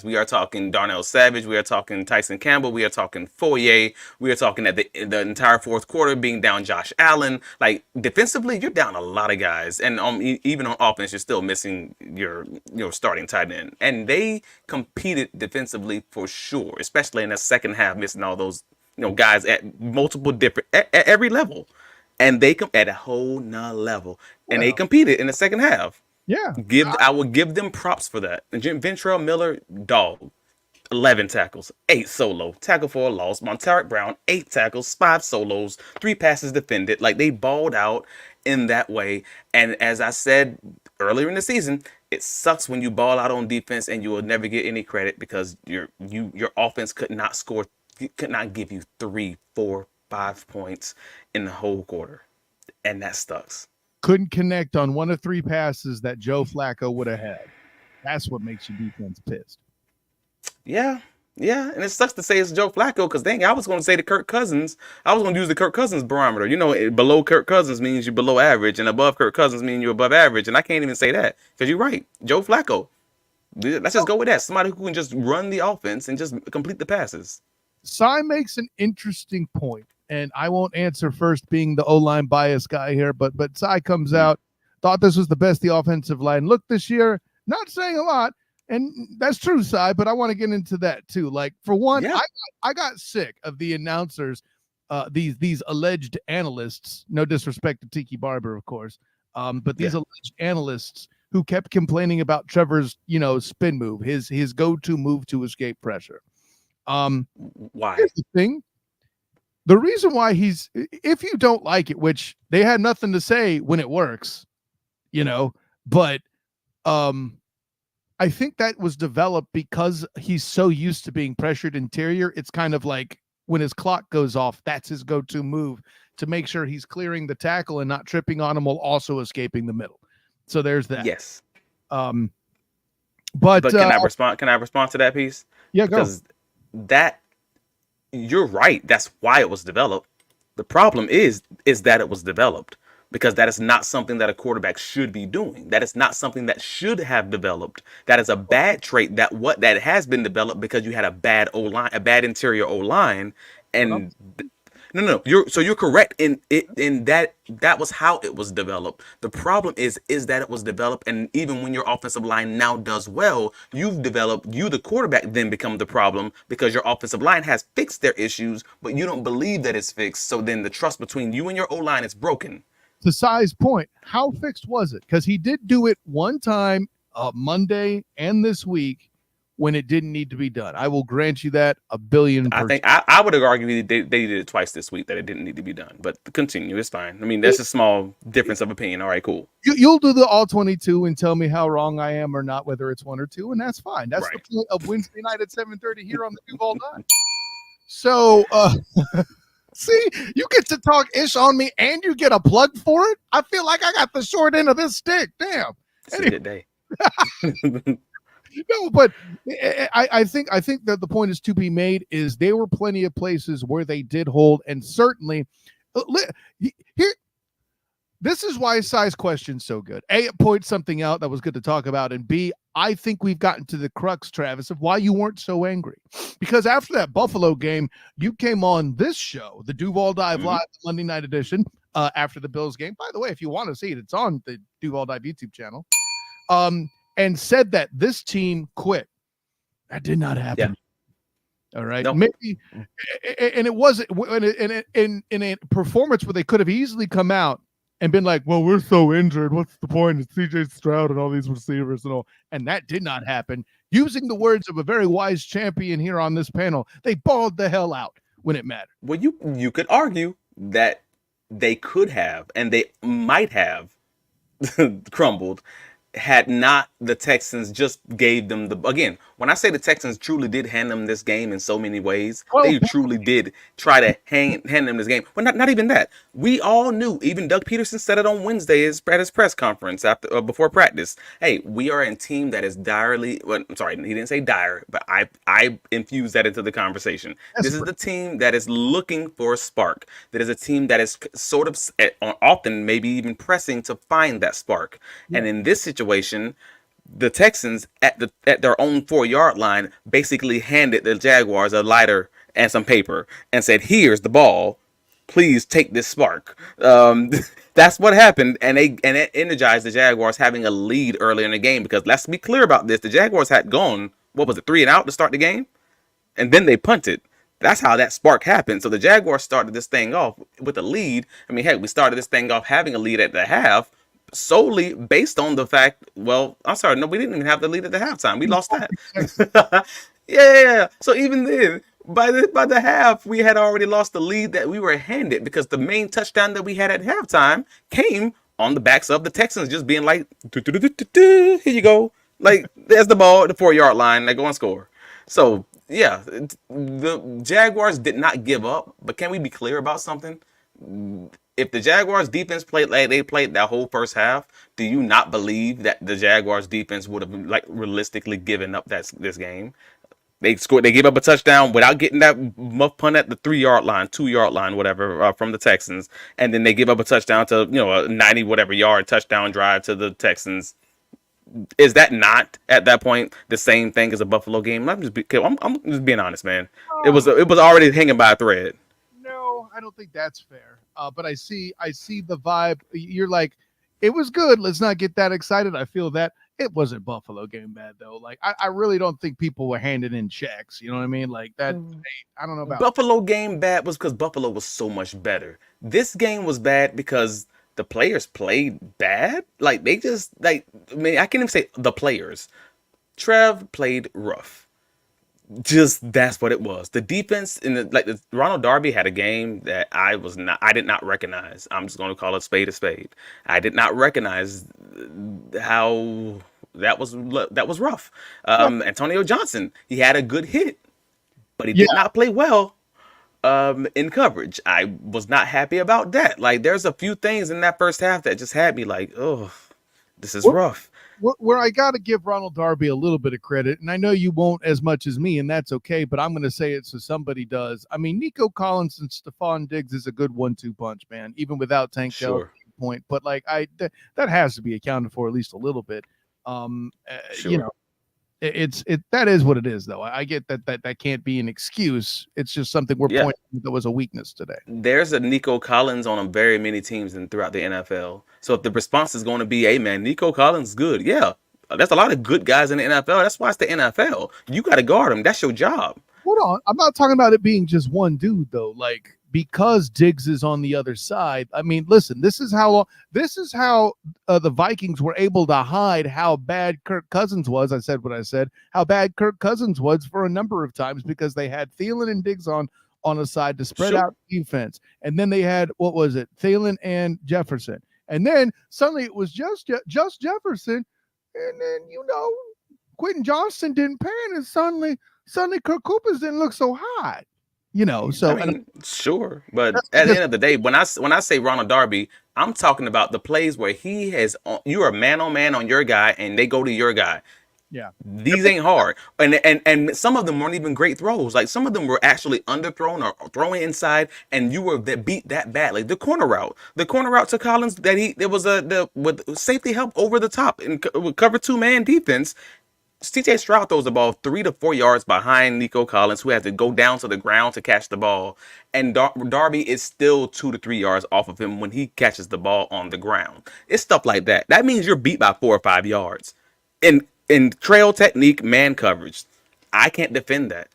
[SPEAKER 2] We are talking Darnell Savage. We are talking Tyson Campbell. We are talking Foye. We are talking at the entire fourth quarter being down Josh Allen. Like defensively, you're down a lot of guys, and even on offense, you're still missing your starting tight end. And they competed defensively for sure, especially in the second half, missing all those guys at multiple different at every level, and they come at a whole nother level, and they competed in the second half.
[SPEAKER 1] Yeah,
[SPEAKER 2] I will give them props for that. And Ventrell Miller, dog, 11 tackles, 8 solo, tackle for a loss. Montaric Brown, 8 tackles, 5 solos, 3 passes defended. Like they balled out in that way. And as I said earlier in the season, it sucks when you ball out on defense and you will never get any credit because your offense could not give you 3, 4, 5 points in the whole quarter, and that sucks.
[SPEAKER 1] Couldn't connect on 1 of 3 passes that Joe Flacco would have had. That's what makes your defense pissed.
[SPEAKER 2] Yeah, and it sucks to say it's Joe Flacco because dang, I was going to say to Kirk Cousins. I was going to use the Kirk Cousins barometer. Below Kirk Cousins means you're below average, and above Kirk Cousins means you're above average. And I can't even say that because you're right, Joe Flacco. Let's just go with that. Somebody who can just run the offense and just complete the passes.
[SPEAKER 1] Cy makes an interesting point, and I won't answer first being the O-line bias guy here, but Cy comes out, thought this was the best the offensive line looked this year. Not saying a lot, and that's true, Cy, but I want to get into that too. Like, for one, I got sick of the announcers, these alleged analysts, no disrespect to Tiki Barber, of course, but these alleged analysts who kept complaining about Trevor's, spin move, his go-to move to escape pressure.
[SPEAKER 2] Why?
[SPEAKER 1] Here's the thing. The reason why if you don't like it, which they had nothing to say when it works, but I think that was developed because he's so used to being pressured interior. It's kind of like when his clock goes off, that's his go-to move to make sure he's clearing the tackle and not tripping on him while also escaping the middle. So there's that.
[SPEAKER 2] Yes.
[SPEAKER 1] But
[SPEAKER 2] But can I respond? Can I respond to that piece?
[SPEAKER 1] yeah, go.
[SPEAKER 2] Because that you're right. That's why it was developed. The problem is that it was developed because that is not something that a quarterback should be doing. That is not something that should have developed. That is a bad trait that has been developed because you had a bad O line, a bad interior O line,
[SPEAKER 1] What I'm
[SPEAKER 2] and no. You're correct in that was how it was developed. The problem is that it was developed, and even when your offensive line now does well, you the quarterback then become the problem because your offensive line has fixed their issues, but you don't believe that it's fixed. So then the trust between you and your O line is broken.
[SPEAKER 1] To Sai's point, how fixed was it? Because he did do it one time, Monday and this week, when it didn't need to be done. I will grant you that a billion
[SPEAKER 2] I
[SPEAKER 1] percent.
[SPEAKER 2] think I would argue they did it twice this week that it didn't need to be done. But continue, it's fine. I mean, that's a small difference of opinion. All right, cool.
[SPEAKER 1] You'll do the all 22 and tell me how wrong I am or not, whether it's one or two, and that's fine. That's
[SPEAKER 2] Right.
[SPEAKER 1] the point of Wednesday night at 7:30 here on the Duval Dive. So, see, you get to talk ish on me, and you get a plug for it. I feel like I got the short end of this stick. Damn.
[SPEAKER 2] It's a good day.
[SPEAKER 1] No, but I think that the point is to be made is there were plenty of places where they did hold, and certainly here. This is why Sai's question's so good. A, it points something out that was good to talk about, and B, I think we've gotten to the crux, Travis, of why you weren't so angry. Because after that Buffalo game, you came on this show, the Duval Dive Live Monday night edition, after the Bills game. By the way, if you want to see it, it's on the Duval Dive YouTube channel. And said that this team quit. That did not happen. Yeah. All right. Nope. Maybe, and it wasn't in a performance where they could have easily come out and been like, well, we're so injured. What's the point? It's CJ Stroud and all these receivers and all. And that did not happen. Using the words of a very wise champion here on this panel, they balled the hell out when it mattered.
[SPEAKER 2] Well, you could argue that they could have and they might have crumbled had not the Texans just gave them again, when I say the Texans truly did hand them this game in so many ways, they truly did try to hand them this game. Well, not even that. We all knew, even Doug Peterson said it on Wednesday at his press conference before practice. Hey, we are a team that is direly, well, I'm sorry, he didn't say dire, but I infused that into the conversation. This is the team that is looking for a spark. That is a team that is sort of often maybe even pressing to find that spark. Yeah. And in this situation, the Texans at their own 4-yard line basically handed the Jaguars a lighter and some paper and said, "Here's the ball. Please take this spark." That's what happened, and it energized the Jaguars having a lead early in the game. Because let's be clear about this: the Jaguars had gone 3 and out to start the game, and then they punted. That's how that spark happened. So the Jaguars started this thing off with a lead. I mean, heck, we started this thing off having a lead at the half, solely based on the fact, well, I'm sorry, no, we didn't even have the lead at the halftime. We lost that. Yeah. So even then, by the half, we had already lost the lead that we were handed because the main touchdown that we had at halftime came on the backs of the Texans just being like, here you go. Like, there's the ball at the 4-yard line. Like, go and score. So, yeah, the Jaguars did not give up. But can we be clear about something? If the Jaguars defense played like they played that whole first half, do you not believe that the Jaguars defense would have realistically given up this game? They gave up a touchdown without getting that muff punt at the 3-yard line, 2-yard line, whatever, from the Texans, and then they give up a touchdown to a 90 whatever yard touchdown drive to the Texans. Is that not at that point the same thing as a Buffalo game? I'm just being honest, man. It was already hanging by a thread.
[SPEAKER 1] No, I don't think that's fair. But I see the vibe. You're like, it was good. Let's not get that excited. I feel that it wasn't Buffalo game bad though. Like I really don't think people were handing in checks. You know what I mean? Like that. I don't know about
[SPEAKER 2] Buffalo game bad was because Buffalo was so much better. This game was bad because the players played bad. Like they just I can't even say the players. Trev played rough. Just that's what it was. The defense in the Ronald Darby had a game that I did not recognize. I'm just going to call it spade a spade. I did not recognize how that was rough. Antonio Johnson, he had a good hit, but he did not play well in coverage. I was not happy about that. Like there's a few things in that first half that just had me like, oh. This is
[SPEAKER 1] Where,
[SPEAKER 2] rough.
[SPEAKER 1] where I got to give Ronald Darby a little bit of credit, and I know you won't as much as me, and that's okay, but I'm going to say it so somebody does. I mean, Nico Collins and Stephon Diggs is a good 1-2 punch, man, even without Tank Dell
[SPEAKER 2] Sure.
[SPEAKER 1] point. But like that has to be accounted for at least a little bit. You
[SPEAKER 2] Sure.
[SPEAKER 1] know, that is what it is, though. I get that can't be an excuse. It's just something we're
[SPEAKER 2] Yeah.
[SPEAKER 1] pointing that was a weakness today.
[SPEAKER 2] There's a Nico Collins on very many teams and throughout the NFL. So if the response is going to be, hey man, Nico Collins is good. Yeah. There's a lot of good guys in the NFL. That's why it's the NFL. You got to guard them. That's your job.
[SPEAKER 1] Hold on, I'm not talking about it being just one dude though. Like because Diggs is on the other side. I mean, listen, this is how the Vikings were able to hide how bad Kirk Cousins was. I said what I said. How bad Kirk Cousins was for a number of times because they had Thielen and Diggs on a side to spread
[SPEAKER 2] Sure.
[SPEAKER 1] out defense, and then they had what was it, Thielen and Jefferson, and then suddenly it was just Jefferson, and then Quentin Johnston didn't pan, and suddenly Kirk Coopers didn't look so hot,
[SPEAKER 2] I
[SPEAKER 1] So
[SPEAKER 2] mean, sure, but at the end of the day, when I say Ronald Darby, I'm talking about the plays where you are man on man on your guy, and they go to your guy.
[SPEAKER 1] yeah,
[SPEAKER 2] These ain't hard, and some of them weren't even great throws. Like some of them were actually underthrown or throwing inside, and you were that beat that bad. Like the corner route to Collins there was with safety help over the top and with cover 2 man defense. CJ Stroud throws the ball 3 to 4 yards behind Nico Collins, who has to go down to the ground to catch the ball. And Darby is still 2 to 3 yards off of him when he catches the ball on the ground. It's stuff like that. That means you're beat by 4 or 5 yards. In trail technique, man coverage, I can't defend that.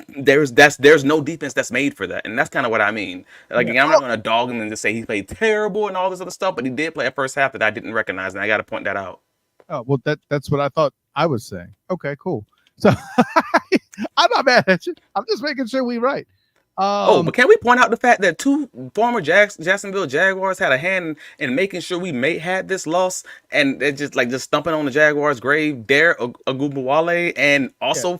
[SPEAKER 2] There's no defense that's made for that, and that's kind of what I mean. Like
[SPEAKER 1] yeah.
[SPEAKER 2] I'm not gonna dog him and just say he played terrible and all this other stuff, but he did play a first half that I didn't recognize, and I got to point that out.
[SPEAKER 1] Oh well, that's what I thought I was saying. Okay, cool. So I'm not mad at you. I'm just making sure we right.
[SPEAKER 2] Oh, but can we point out the fact that 2 former Jacksonville Jaguars had a hand in making sure we had this loss, and they're just stumping on the Jaguars' grave? Dare Agumbawale and
[SPEAKER 1] Yeah,
[SPEAKER 2] also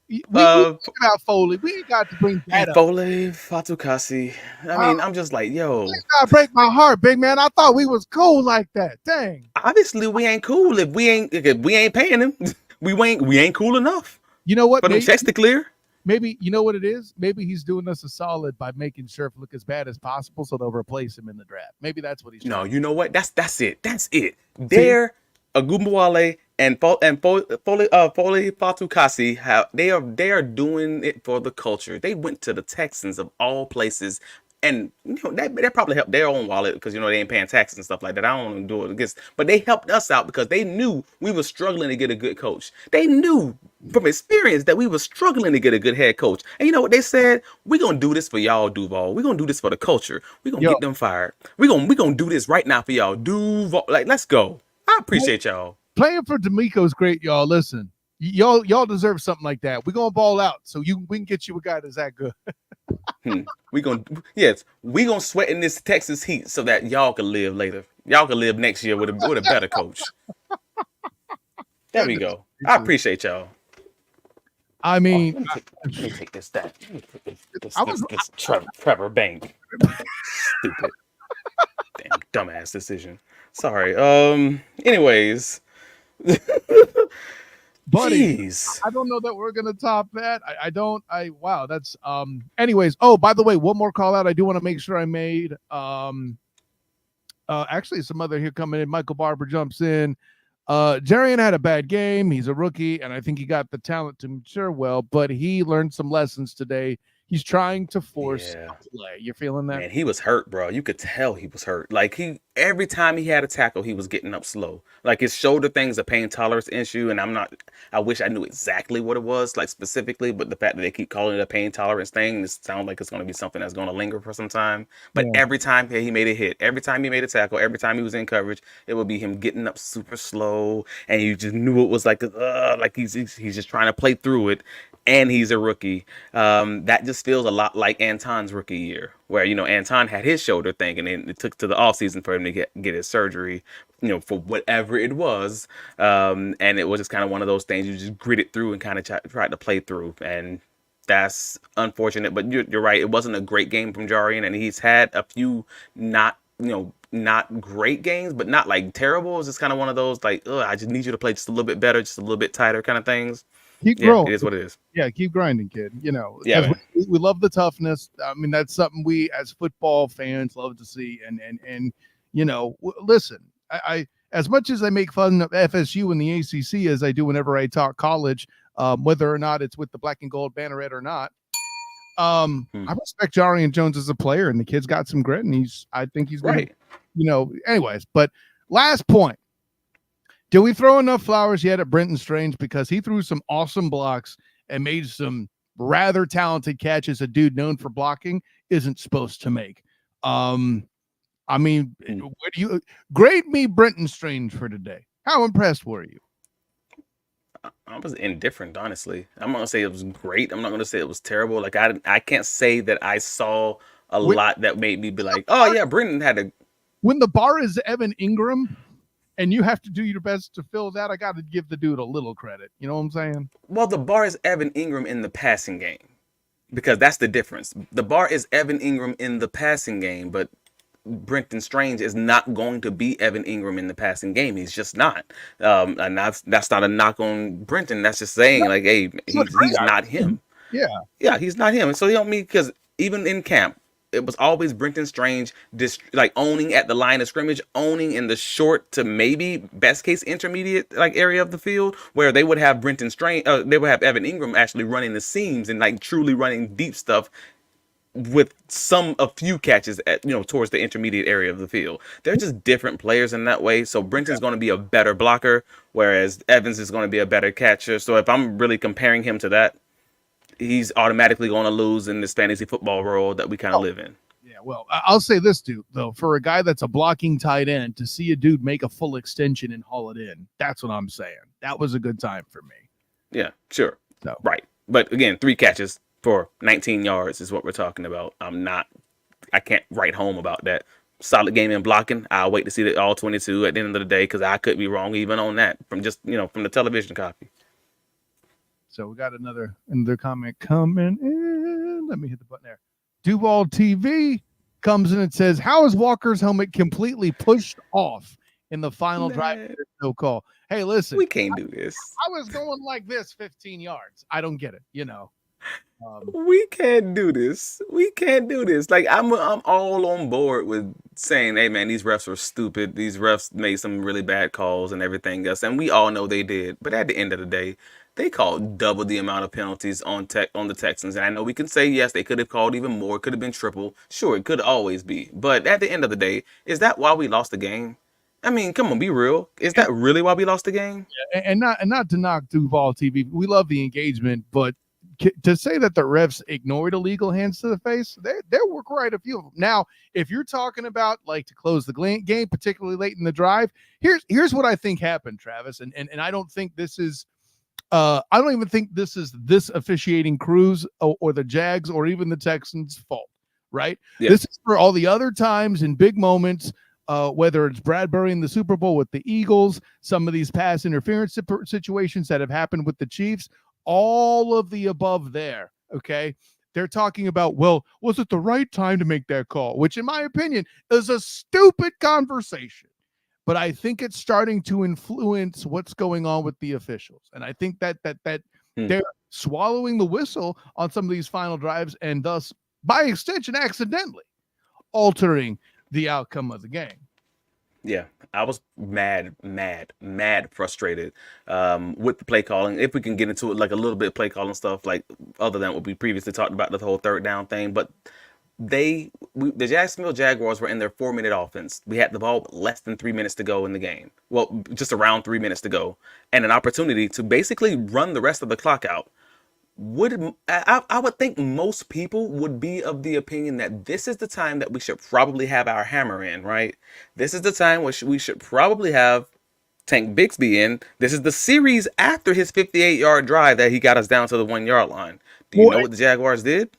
[SPEAKER 1] we talk about Foley. We ain't got to bring that up.
[SPEAKER 2] Foley Fatukasi. I mean, I'm just like, yo,
[SPEAKER 1] God, break my heart, big man. I thought we was cool like that. Dang.
[SPEAKER 2] obviously we ain't cool if we ain't paying him. we ain't cool enough
[SPEAKER 1] You know what?
[SPEAKER 2] for them checks to clear.
[SPEAKER 1] Maybe you know what it is. Maybe he's doing us a solid by making Scherf look as bad as possible, so they'll replace him in the draft. Maybe that's what he's trying.
[SPEAKER 2] No, you know what? That's it. That's it.
[SPEAKER 1] See?
[SPEAKER 2] They're Agumbawale and Foley Fatukasi. They are doing it for the culture. They went to the Texans of all places, and that probably helped their own wallet because they ain't paying taxes and stuff like that. I don't want to do it against, but they helped us out because they knew we were struggling to get a good coach. They knew from experience that we were struggling to get a good head coach. And you know what they said? We're gonna do this for y'all, Duval. We're gonna do this for the culture. We're gonna
[SPEAKER 1] Yo,
[SPEAKER 2] get them fired. We're gonna do this right now for y'all, Duval. Like, let's go. I appreciate y'all.
[SPEAKER 1] playing for D'Amico's great, y'all. Listen, y'all deserve something like that. We're gonna ball out, so we can get you a guy that's that good.
[SPEAKER 2] We gonna sweat in this Texas heat so that y'all can live later. Y'all can live next year with a better coach. There we go. I appreciate y'all.
[SPEAKER 1] I mean,
[SPEAKER 2] Let me take this stat.
[SPEAKER 1] I was-
[SPEAKER 2] This Trevor Bank. Stupid. Damn dumbass decision. Sorry. Anyways.
[SPEAKER 1] buddy,
[SPEAKER 2] Jeez.
[SPEAKER 1] I don't know that we're gonna top that. I don't. Wow, that's anyways. Oh, by the way, one more call out. I do want to make sure I made actually some other here coming in. Michael Barber jumps in. Jarian had a bad game. He's a rookie, and I think he got the talent to mature well, but he learned some lessons today. He's trying to force a play. You're feeling that?
[SPEAKER 2] Man, he was hurt, bro. You could tell he was hurt. Like every time he had a tackle, he was getting up slow. Like his shoulder thing's a pain tolerance issue, and I wish I knew exactly what it was, like specifically, but the fact that they keep calling it a pain tolerance thing, it sounds like it's going to be something that's going to linger for some time. But every time he made a hit, every time he made a tackle, every time he was in coverage, it would be him getting up super slow, and you just knew it was like he's just trying to play through it. And he's a rookie. That just feels a lot like Anton's rookie year, where Anton had his shoulder thing, and then it took to the off season for him to get his surgery, for whatever it was. And it was just kind of one of those things you just gritted through and kind of tried to play through, and that's unfortunate. But you're right, it wasn't a great game from Jarian, and he's had a few not not great games, but not like terrible. It's just kind of one of those like, I just need you to play just a little bit better, just a little bit tighter kind of things.
[SPEAKER 1] Keep
[SPEAKER 2] Yeah,
[SPEAKER 1] growing.
[SPEAKER 2] it is what it is.
[SPEAKER 1] Yeah, keep grinding, kid.
[SPEAKER 2] Yeah,
[SPEAKER 1] Because
[SPEAKER 2] man.
[SPEAKER 1] we love the toughness. I mean, that's something we as football fans love to see. And listen, I as much as I make fun of FSU and the ACC as I do whenever I talk college, whether or not it's with the black and gold banneret or not. I respect Jarian Jones as a player, and the kid's got some grit, and I think he's going to, anyways. But last point. Did we throw enough flowers yet at Brenton Strange? Because he threw some awesome blocks and made some rather talented catches a dude known for blocking isn't supposed to make. Where do you grade me Brenton Strange for today? How impressed were you?
[SPEAKER 2] I was indifferent, honestly. I'm not gonna say it was great. I'm not gonna say it was terrible. Like I can't say that I saw a lot that made me be like, oh yeah, Brenton had a.
[SPEAKER 1] When the bar is Evan Ingram, and you have to do your best to fill that, I got to give the dude a little credit. You know what I'm saying?
[SPEAKER 2] Well, the bar is Evan Ingram in the passing game, because that's the difference. The bar is Evan Ingram in the passing game, but Brenton Strange is not going to be Evan Ingram in the passing game. He's just not. And that's not a knock on Brenton. That's just saying, like, hey, he's not him. Yeah, he's not him. And so you don't mean, because even in camp, it was always Brenton Strange like owning at the line of scrimmage, owning in the short to maybe best case intermediate like area of the field, where they would have Brenton Strange, they would have Evan Ingram actually running the seams and like truly running deep stuff with a few catches at towards the intermediate area of the field. They're just different players in that way. So Brenton's going to be a better blocker, whereas Evans is going to be a better catcher. So if I'm really comparing him to that, he's automatically going to lose in this fantasy football world that we kind of live in.
[SPEAKER 1] Yeah, well, I'll say this, dude, though, for a guy that's a blocking tight end, to see a dude make a full extension and haul it in, that's what I'm saying. That was a good time for me.
[SPEAKER 2] Yeah, sure. So. Right. But again, 3 catches for 19 yards is what we're talking about. I can't write home about that. Solid game in blocking. I'll wait to see the all 22 at the end of the day, because I could be wrong even on that from just, from the television copy.
[SPEAKER 1] So we got another comment coming in. Let me hit the button there. Duval TV comes in and says, how is Walker's helmet completely pushed off in the final drive? No call. Hey, listen.
[SPEAKER 2] We can't do this.
[SPEAKER 1] I was going like this 15 yards. I don't get it,
[SPEAKER 2] we can't do this. We can't do this. Like, I'm all on board with saying, hey, man, these refs are stupid. These refs made some really bad calls and everything else. And we all know they did. But at the end of the day, they called double the amount of penalties on the Texans. And I know we can say, yes, they could have called even more. It could have been triple. Sure, it could always be. But at the end of the day, is that why we lost the game? I mean, come on, be real. Is that really why we lost the game?
[SPEAKER 1] Yeah, and not to knock Duval TV. We love the engagement, but to say that the refs ignored illegal hands to the face, there were quite a few of them. Now, if you're talking about like to close the game, particularly late in the drive, here's what I think happened, Travis, and I don't think this is. I don't even think this is this officiating crew's or the Jags or even the Texans' fault, right? Yeah. This is for all the other times in big moments, whether it's Bradbury in the Super Bowl with the Eagles, some of these pass interference situations that have happened with the Chiefs, all of the above there, okay? They're talking about, well, was it the right time to make that call? Which, in my opinion, is a stupid conversation. But I think it's starting to influence what's going on with the officials. And I think that they're swallowing the whistle on some of these final drives and thus, by extension, accidentally altering the outcome of the game.
[SPEAKER 2] Yeah, I was mad, frustrated with the play calling. If we can get into it, like a little bit of play calling stuff, like other than what we previously talked about, the whole third down thing. But the Jacksonville Jaguars were in their 4-minute offense. We had the ball with less than 3 minutes to go in the game. Well, just around 3 minutes to go, and an opportunity to basically run the rest of the clock out. I would think most people would be of the opinion that this is the time that we should probably have our hammer in, right? This is the time where we should probably have Tank Bigsby in. This is the series after his 58-yard drive that he got us down to the 1-yard line. Do you know what the Jaguars did?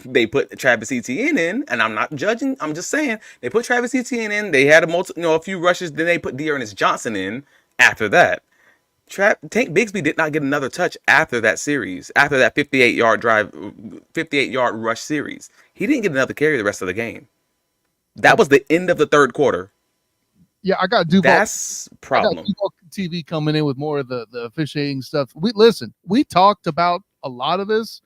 [SPEAKER 2] They put Travis Etienne in, and I'm not judging. I'm just saying they put Travis Etienne in. They had a few rushes. Then they put Dearness Johnson in after that. Tank Bigsby did not get another touch after that series, after that 58-yard drive, 58-yard rush series. He didn't get another carry the rest of the game. That was the end of the third quarter.
[SPEAKER 1] Yeah, I got Duval.
[SPEAKER 2] That's
[SPEAKER 1] I got
[SPEAKER 2] problem.
[SPEAKER 1] Duval TV coming in with more of the officiating stuff. We talked about a lot of this.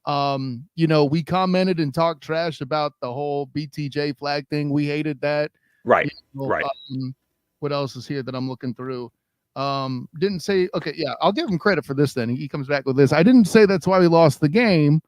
[SPEAKER 1] We commented and talked trash about the whole BTJ flag thing. We hated that.
[SPEAKER 2] Right. Right.
[SPEAKER 1] What else is here that I'm looking through? Didn't say, okay, yeah, I'll give him credit for this then. He comes back with this. I didn't say that's why we lost the game.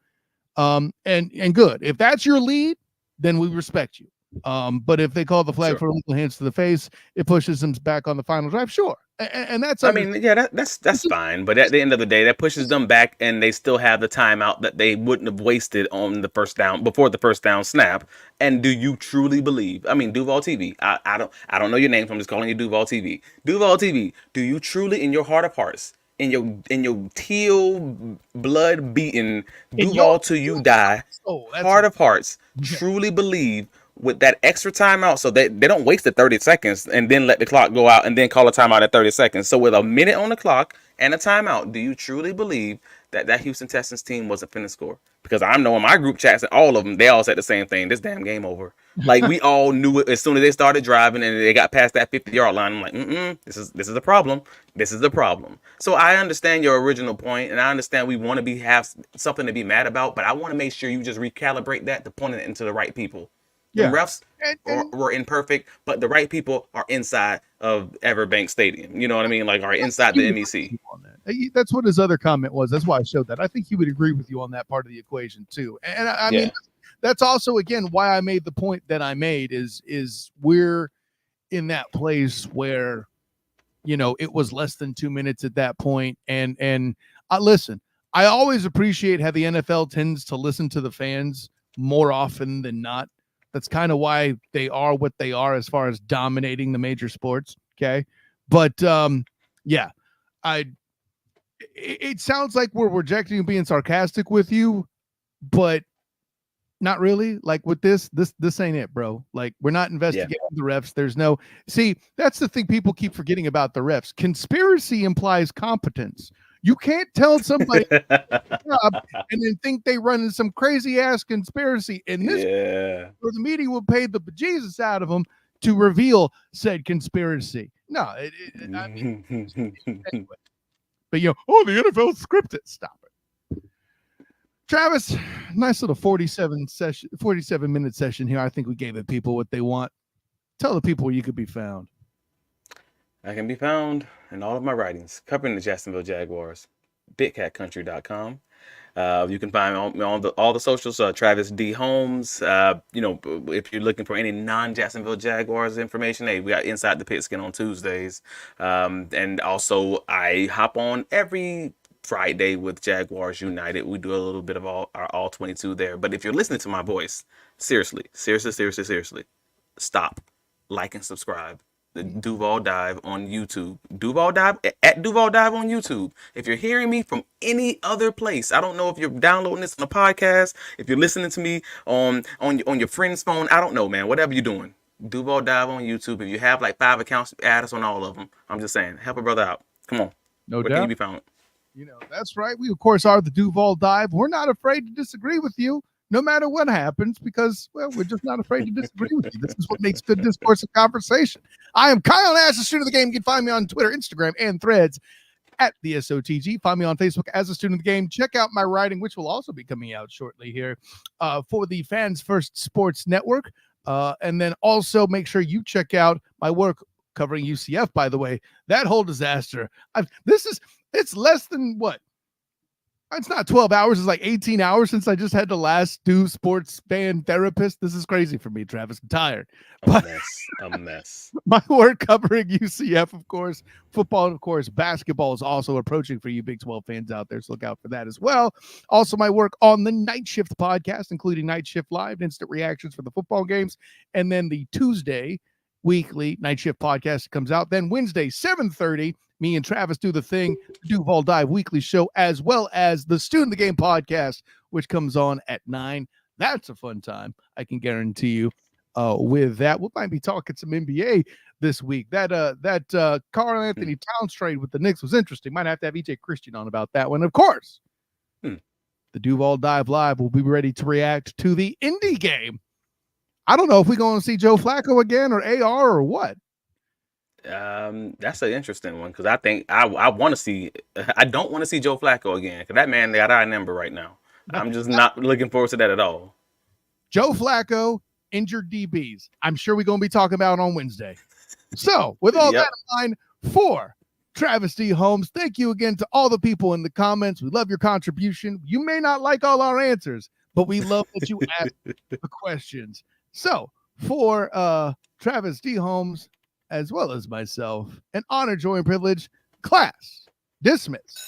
[SPEAKER 1] And good. If that's your lead, then we respect you. But if they call the flag for illegal hands to the face, it pushes them back on the final drive. Sure. And that's,
[SPEAKER 2] I mean, yeah, that's fine. But at the end of the day, that pushes them back, and they still have the timeout that they wouldn't have wasted on the first down before the first down snap. And do you truly believe? I mean, Duval TV. I don't know your name, so I'm just calling you Duval TV. Duval TV. Do you truly, in your heart of hearts, in your teal blood beaten Duval till you die, heart of hearts, truly believe with that extra timeout, so they don't waste the 30 seconds and then let the clock go out and then call a timeout at 30 seconds. So with a minute on the clock and a timeout, do you truly believe that Houston Texans team wasn't finna score? Because I know in my group chats, and all of them, they all said the same thing. This damn game over. Like, we all knew it as soon as they started driving and they got past that 50-yard line. I'm like, this is a problem. This is the problem. So I understand your original point, and I understand we want to have something to be mad about, but I want to make sure you just recalibrate that to point it into the right people. The refs were imperfect, but the right people are inside of Everbank Stadium. You know what I mean? Like, are inside the MEC.
[SPEAKER 1] That's what his other comment was. That's why I showed that. I think he would agree with you on that part of the equation too. And I mean, that's also, again, why I made the point that I made is we're in that place where, it was less than 2 minutes at that point. And listen, I always appreciate how the NFL tends to listen to the fans more often than not. That's kind of why they are what they are as far as dominating the major sports. Okay. But it sounds like we're rejecting and being sarcastic with you, but not really. Like with this ain't it, bro. Like, we're not investigating the refs. That's the thing people keep forgetting about the refs. Conspiracy implies competence. You can't tell somebody job and then think they run in some crazy ass conspiracy. In this, where the media will pay the bejesus out of them to reveal said conspiracy. No, I mean, anyway. But the NFL scripted. Stop it, Travis. Nice little 47-minute session here. I think we gave the people what they want. Tell the people where you could be found.
[SPEAKER 2] I can be found in all of my writings covering the Jacksonville Jaguars, BigCatCountry.com. You can find me on all the socials, Travis D. Holmes. If you're looking for any non-Jacksonville Jaguars information, hey, we got Inside the Pigskin on Tuesdays. And also, I hop on every Friday with Jaguars United. We do a little bit of all 22 there. But if you're listening to my voice, seriously, stop, like, and subscribe. The Duval Dive on YouTube. Duval Dive on YouTube. If you're hearing me from any other place, I don't know if you're downloading this on a podcast, if you're listening to me on your friend's phone, I don't know, man. Whatever you're doing, Duval Dive on YouTube. If you have like 5 accounts, add us on all of them. I'm just saying, help a brother out. Come on.
[SPEAKER 1] No doubt.
[SPEAKER 2] Where can you be found?
[SPEAKER 1] That's right. We, of course, are the Duval Dive. We're not afraid to disagree with you, no matter what happens, because, we're just not afraid to disagree with you. This is what makes good discourse and conversation. I am Kyle Nash, the student of the game. You can find me on Twitter, Instagram, and Threads at the SOTG. Find me on Facebook as a student of the game. Check out my writing, which will also be coming out shortly here for the Fans First Sports Network. And then also make sure you check out my work covering UCF, by the way. That whole disaster. It's less than what? It's not 12 hours. It's like 18 hours since I just had to last do sports fan therapist. This is crazy for me, Travis. I'm tired.
[SPEAKER 2] A mess.
[SPEAKER 1] My work covering UCF, of course, football, and of course, basketball is also approaching for you Big 12 fans out there. So look out for that as well. Also, my work on the Night Shift podcast, including Night Shift Live, instant reactions for the football games, and then the Tuesday weekly Night Shift podcast comes out. Then Wednesday, 7:30, me and Travis do the thing, Duval Dive weekly show, as well as the Student of the Game podcast, which comes on at 9. That's a fun time, I can guarantee you. With that, we might be talking some NBA this week. That Karl Anthony Towns trade with the Knicks was interesting. Might have to have EJ Christian on about that one. Of course, the Duval Dive Live will be ready to react to the Indy game I don't know if we're going to see Joe Flacco again or AR or what.
[SPEAKER 2] That's an interesting one because I think I want to see. I don't want to see Joe Flacco again because that man got our number right now. I'm just not looking forward to that at all.
[SPEAKER 1] Joe Flacco, injured DBs. I'm sure we're going to be talking about on Wednesday. So, with all that in mind, for Travis D. Holmes, thank you again to all the people in the comments. We love your contribution. You may not like all our answers, but we love that you ask the questions. So, for Travis D. Holmes, as well as myself, an honor, joy, and privilege, class dismissed.